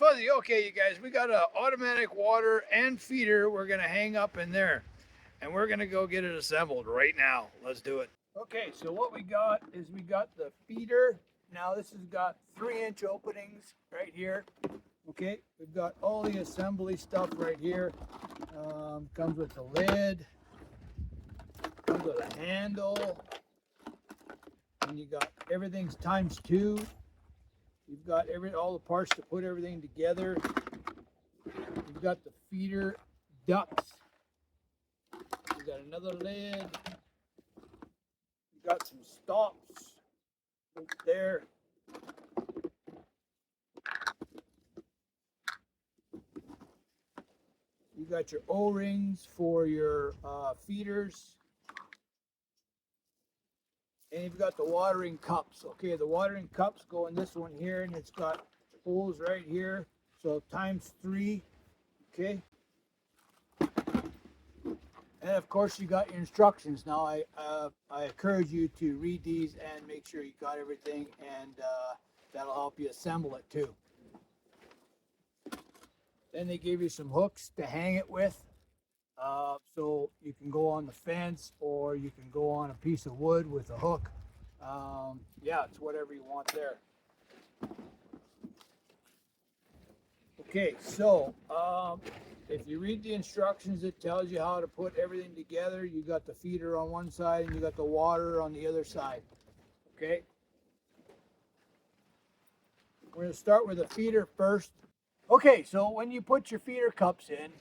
fuzzy. Okay, you guys, we got a automatic water and feeder we're gonna hang up in there, and we're gonna go get it assembled right now. Let's do it. Okay, so what we got is we got the feeder. Now this has got 3-inch openings right here. Okay, we've got all the assembly stuff right here. Comes with the lid, comes with a handle, and you got everything's ×2. You've got all the parts to put everything together. You've got the feeder ducts. You've got another lid. You've got some stops right there. You got your O-rings for your feeders. And you've got the watering cups. Okay, the watering cups go in this one here, and it's got holes right here. So ×3, okay? And of course you got your instructions. Now I encourage you to read these and make sure you got everything, and that'll help you assemble it too. Then they give you some hooks to hang it with. So you can go on the fence, or you can go on a piece of wood with a hook. Yeah, it's whatever you want there. Okay, so if you read the instructions, it tells you how to put everything together. You got the feeder on one side and you got the water on the other side. Okay, we're going to start with the feeder first. Okay, so when you put your feeder cups in,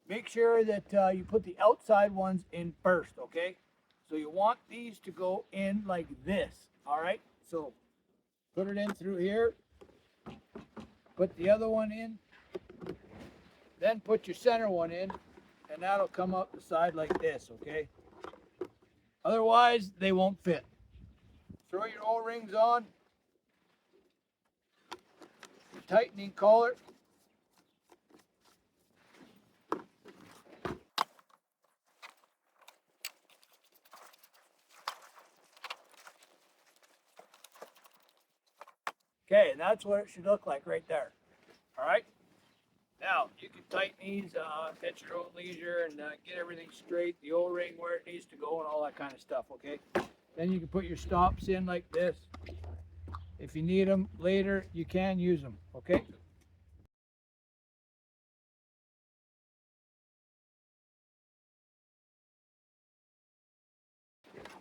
make sure that you put the outside ones in first, okay? So you want these to go in like this, all right? So put it in through here, put the other one in, then put your center one in, and that'll come up the side like this, okay? Otherwise, they won't fit. Throw your O-rings on, your tightening collar. Okay, and that's what it should look like right there. All right. Now you can tighten these at your own leisure and get everything straight, the O-ring where it needs to go, and all that kind of stuff. Okay. Then you can put your stops in like this. If you need them later, you can use them. Okay.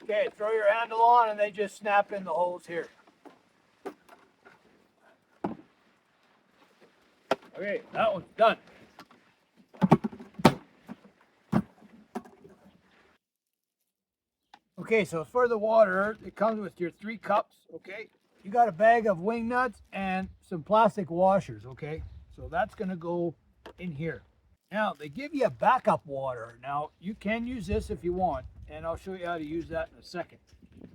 Okay, throw your handle on and they just snap in the holes here. Okay, that one's done. Okay, so for the water, it comes with your 3 cups, okay? You got a bag of wing nuts and some plastic washers, okay? So that's gonna go in here. Now, they give you a backup water. Now, you can use this if you want, and I'll show you how to use that in a second.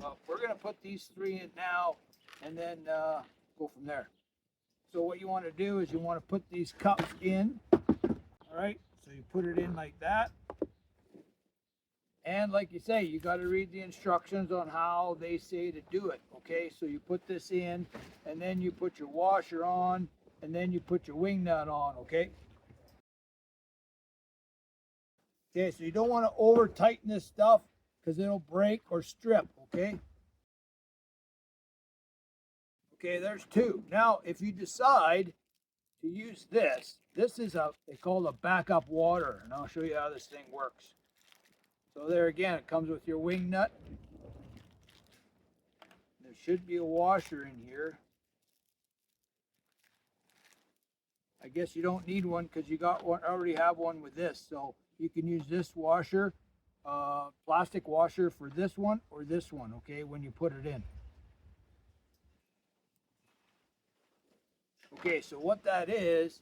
But we're gonna put these 3 in now, and then go from there. So what you wanna do is you wanna put these cups in, all right? So you put it in like that. And like you say, you got to read the instructions on how they say to do it, okay? So you put this in, and then you put your washer on, and then you put your wing nut on, okay? Okay, so you don't want to over tighten this stuff because it'll break or strip, okay? Okay, there's 2. Now, if you decide to use this, this is they call a backup water, and I'll show you how this thing works. So there again, it comes with your wing nut. There should be a washer in here. I guess you don't need one because you got one, already have one with this. So you can use this washer, plastic washer for this one or this one, okay, when you put it in. Okay, so what that is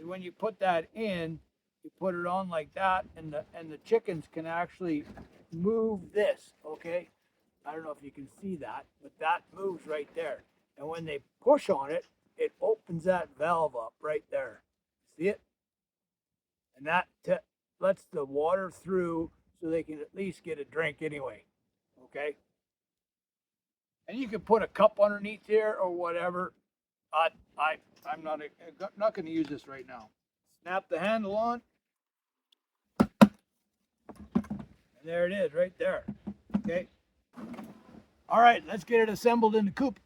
when you put that in, you put it on like that, and the chickens can actually move this, okay? I don't know if you can see that, but that moves right there. And when they push on it, it opens that valve up right there. See it? And that lets the water through so they can at least get a drink anyway, okay? And you can put a cup underneath here or whatever. I'm not going to use this right now. Snap the handle on, and there it is, right there. Okay. All right, let's get it assembled in the coop.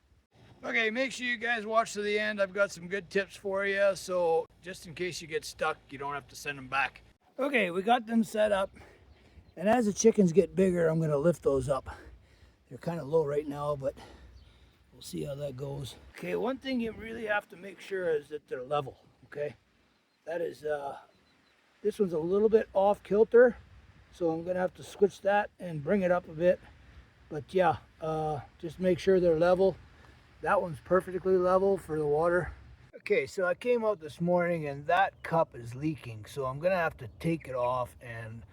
Okay, make sure you guys watch to the end. I've got some good tips for you, so just in case you get stuck, you don't have to send them back. Okay, we got them set up, and as the chickens get bigger, I'm going to lift those up. They're kind of low right now, but we'll see how that goes. Okay, one thing you really have to make sure is that they're level, okay? That is, this one's a little bit off kilter, so I'm going to have to switch that and bring it up a bit. But yeah, just make sure they're level. That one's perfectly level for the water. Okay, so I came out this morning and that cup is leaking, so I'm gonna have to take it off and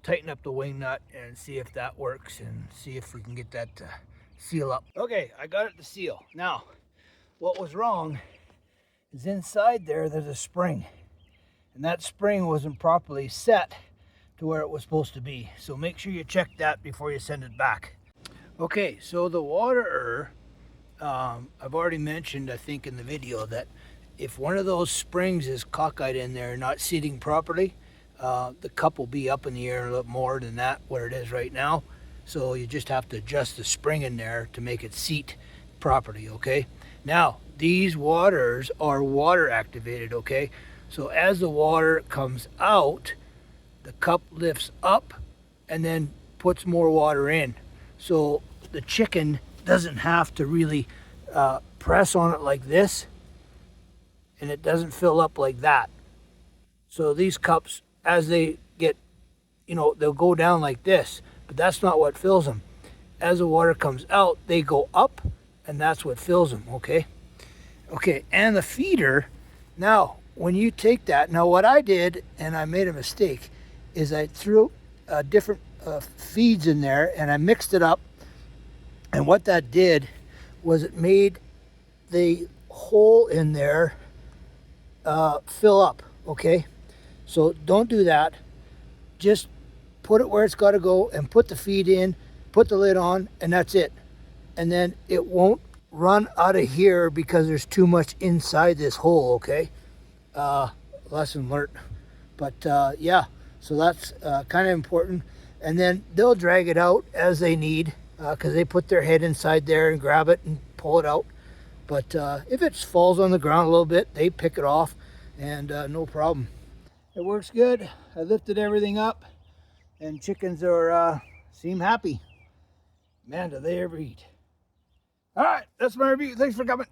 tighten up the wing nut and see if that works and see if we can get that to seal up. Okay, I got it to seal. Now, what was wrong is inside there's a spring, and that spring wasn't properly set to where it was supposed to be. So make sure you check that before you send it back. Okay, so the waterer, I've already mentioned, I think in the video, that if one of those springs is cockeyed in there, not seating properly, the cup will be up in the air a little more than that, where it is right now. So you just have to adjust the spring in there to make it seat properly, okay? Now, these waters are water activated, okay? So as the water comes out, the cup lifts up and then puts more water in. So the chicken doesn't have to really press on it like this, and it doesn't fill up like that. So these cups, as they get, they'll go down like this, but that's not what fills them. As the water comes out, they go up, and that's what fills them, okay? Okay, and the feeder, now, when you take that, now what I did, and I made a mistake, is I threw different feeds in there, and I mixed it up, and what that did was it made the hole in there fill up, okay? So don't do that. Just put it where it's got to go and put the feed in, put the lid on, and that's it. And then it won't run out of here because there's too much inside this hole, okay? Lesson learned. But yeah, so that's kind of important. And then they'll drag it out as they need, because they put their head inside there and grab it and pull it out. But if it falls on the ground a little bit, they pick it off, and no problem. It works good. I lifted everything up, and chickens are seem happy. Man, do they ever eat. All right, that's my review. Thanks for coming.